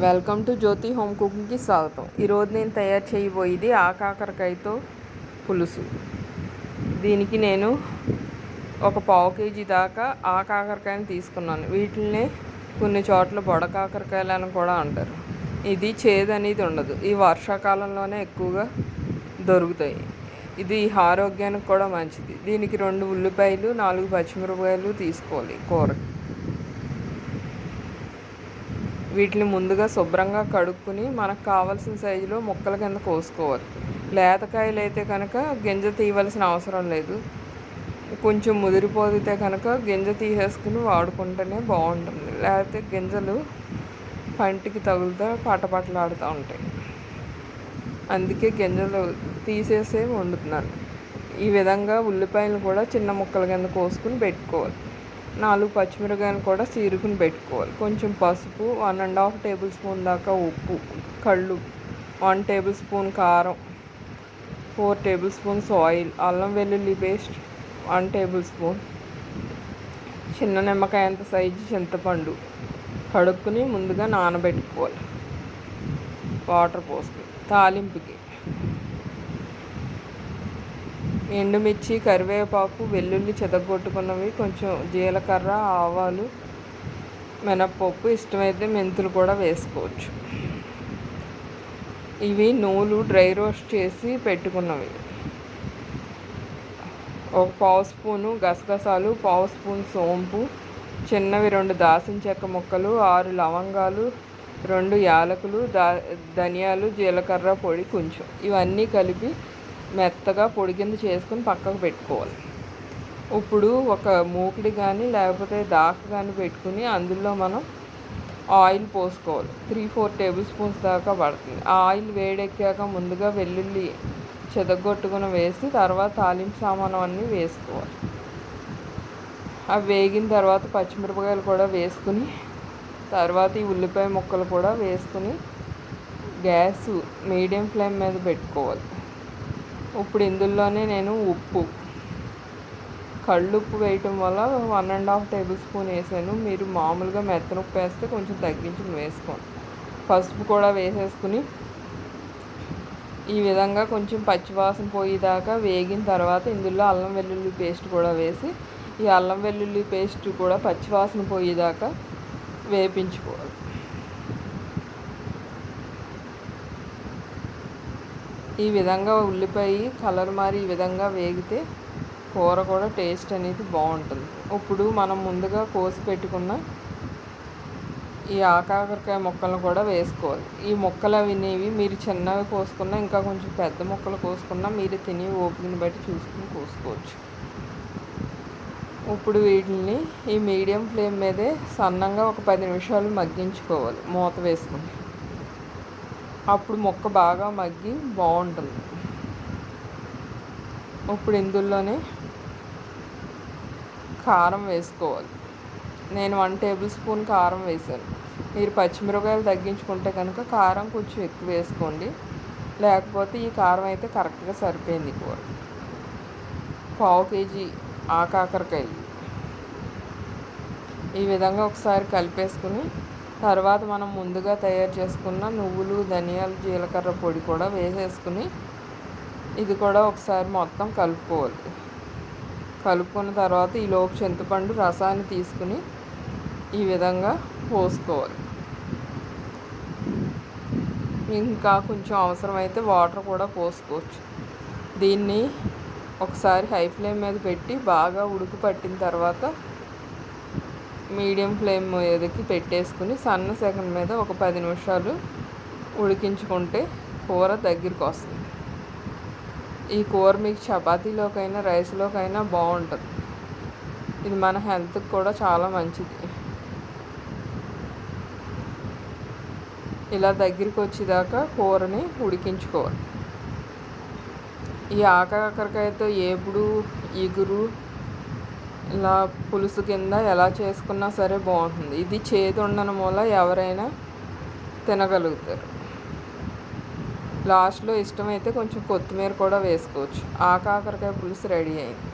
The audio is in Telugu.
వెల్కమ్ టు జ్యోతి హోమ్ కుకింగ్కి స్వాగతం. ఈరోజు నేను తయారు చేయబోయేది ఆకాకరకాయతో పులుసు. దీనికి నేను ఒక పావు కేజీ దాకా ఆకాకరకాయని తీసుకున్నాను. వీటిని కొన్ని చోట్ల బొడకాకరకాయలని కూడా అంటారు. ఇది చేదు అనేది ఉండదు. ఈ వర్షాకాలంలోనే ఎక్కువగా దొరుకుతాయి. ఇది ఆరోగ్యానికి కూడా మంచిది. దీనికి 2 ఉల్లిపాయలు 4 పచ్చిమిరపకాయలు తీసుకోవాలి కూరకి. వీటిని ముందుగా శుభ్రంగా కడుక్కుని మనకు కావాల్సిన సైజులో ముక్కల కింద కోసుకోవాలి. లేతకాయలు అయితే కనుక గింజ తీయవలసిన అవసరం లేదు. కొంచెం ముదిరిపోతే కనుక గింజ తీసేసుకుని వాడుకుంటేనే బాగుంటుంది. లేకపోతే గింజలు పంటికి తగులుతూ పటపటలాడుతూ ఉంటాయి. అందుకే గింజలు తీసేసే వండుతున్నాను. ఈ విధంగా ఉల్లిపాయలు కూడా చిన్న ముక్కల కింద కోసుకుని పెట్టుకోవాలి. 4 పచ్చిమిరపకాయలు కూడా చీరుకుని పెట్టుకోవాలి. కొంచెం పసుపు, 1½ టేబుల్ స్పూన్ దాకా ఉప్పు, కళ్ళు, 1 టేబుల్ స్పూన్ కారం, 4 టేబుల్ స్పూన్స్ ఆయిల్, అల్లం వెల్లుల్లి పేస్ట్ 1 టేబుల్ స్పూన్, చిన్న నిమ్మకాయ అంత సైజు చింతపండు కడుక్కుని ముందుగా నానబెట్టుకోవాలి. వాటర్ పోసుకుని తాలింపుకి ఎండుమిర్చి, కరివేపాకు, వెల్లుల్లి చెదగొట్టుకున్నవి, కొంచెం జీలకర్ర, ఆవాలు, మినప్పప్పు, ఇష్టమైతే మెంతులు కూడా వేసుకోవచ్చు. ఇవి నూలు డ్రై రోస్ట్ చేసి పెట్టుకున్నవి. ఒక పావు స్పూను గసగసాలు, పావు స్పూన్ సోంపు, చిన్నవి 2 దాల్చిన చెక్క ముక్కలు, 6 లవంగాలు, 2 యాలకులు, ధనియాలు, జీలకర్ర పొడి కొంచెం, ఇవన్నీ కలిపి మెత్తగా పొడి కింద చేసుకుని పక్కకు పెట్టుకోవాలి. ఇప్పుడు ఒక మూకిడి కానీ లేకపోతే దాక కానీ పెట్టుకుని అందులో మనం ఆయిల్ పోసుకోవాలి. 3-4 టేబుల్ స్పూన్స్ దాకా పడుతుంది. ఆ ఆయిల్ వేడెక్కాక ముందుగా వెల్లుల్లి చెదగొట్టుకుని వేసి తర్వాత తాలింపు సామాను అన్నీ వేసుకోవాలి. అవి వేగిన తర్వాత పచ్చిమిరపకాయలు కూడా వేసుకుని తర్వాత ఈ ఉల్లిపాయ ముక్కలు కూడా వేసుకుని గ్యాస్ మీడియం ఫ్లేమ్ మీద పెట్టుకోవాలి. ఇప్పుడు ఇందులోనే నేను ఉప్పు, కళ్ళుప్పు వేయటం వల్ల 1½ టేబుల్ స్పూన్ వేసాను. మీరు మామూలుగా మెత్తనుప్పు వేస్తే కొంచెం తగ్గించుకుని వేసుకోండి. పసుపు కూడా వేసేసుకుని ఈ విధంగా కొంచెం పచ్చివాసన పోయేదాకా వేగిన తర్వాత ఇందులో అల్లం వెల్లుల్లి పేస్ట్ కూడా వేసి ఈ అల్లం వెల్లుల్లి పేస్ట్ కూడా పచ్చివాసన పోయేదాకా వేపించుకోవాలి. ఈ విధంగా ఉల్లిపాయ కలర్ మారి ఈ విధంగా వేగితే కూర కూడా టేస్ట్ అనేది బాగుంటుంది. ఇప్పుడు మనం ముందుగా కోసి పెట్టుకున్న ఈ ఆకాకరకాయ ముక్కలను కూడా వేసుకోవాలి. ఈ ముక్కలు అనేవి మీరు చిన్నవి కోసుకున్నా ఇంకా కొంచెం పెద్ద ముక్కలు కోసుకున్నా మీరు తినే ఓపికని బట్టి చూసుకుని కోసుకోవచ్చు. ఇప్పుడు వీటిని ఈ మీడియం ఫ్లేమ్ మీదే సన్నంగా ఒక 10 నిమిషాలు మగ్గించుకోవాలి మూత వేసుకుని. అప్పుడు ముక్క బాగా మగ్గి బాగుంటుంది. ఇప్పుడు ఇందులోనే కారం వేసుకోవాలి. నేను 1 టేబుల్ స్పూన్ కారం వేసాను. మీరు పచ్చిమిరపకాయలు తగ్గించుకుంటే కనుక కారం కొంచెం ఎక్కువ వేసుకోండి. లేకపోతే ఈ కారం అయితే కరెక్ట్గా సరిపోయింది కూర. పావు కేజీ ఆకాకరకాయలు ఈ విధంగా ఒకసారి కలిపేసుకుని తర్వాత మనం ముందుగా తయారు చేసుకున్న నువ్వులు, ధనియాలు, జీలకర్ర పొడి కూడా వేసేసుకుని ఇది కూడా ఒకసారి మొత్తం కలుపుకోవాలి. కలుపుకున్న తర్వాత ఈలోపు చింతపండు రసాన్ని తీసుకుని ఈ విధంగా పోసుకోవాలి. ఇంకా కొంచెం అవసరమైతే వాటర్ కూడా పోసుకోవచ్చు. దీన్ని ఒకసారి హై ఫ్లేమ్ మీద పెట్టి బాగా ఉడుకు పట్టిన తర్వాత మీడియం ఫ్లేమ్ మీదకి పెట్టేసుకుని సన్న సెగ మీద ఒక 10 నిమిషాలు ఉడికించుకుంటే కూర దగ్గరికి వస్తుంది. ఈ కూర మీకు చపాతీలోకైనా రైస్లోకైనా బాగుంటుంది. ఇది మన హెల్త్కి కూడా చాలా మంచిది. ఇలా దగ్గరికి వచ్చేదాకా కూరని ఉడికించుకోవాలి. ఈ ఆకాకరకాయతో ఏపుడు, ఇగురు, ఇలా పులుసు కింద ఎలా చేసుకున్నా సరే బాగుంటుంది. ఇది చేదు ఉండడం వల్ల ఎవరైనా తినగలుగుతారు. లాస్ట్లో ఇష్టమైతే కొంచెం కొత్తిమీర కూడా వేసుకోవచ్చు. ఆకాకరకాయ పులుసు రెడీ అయింది.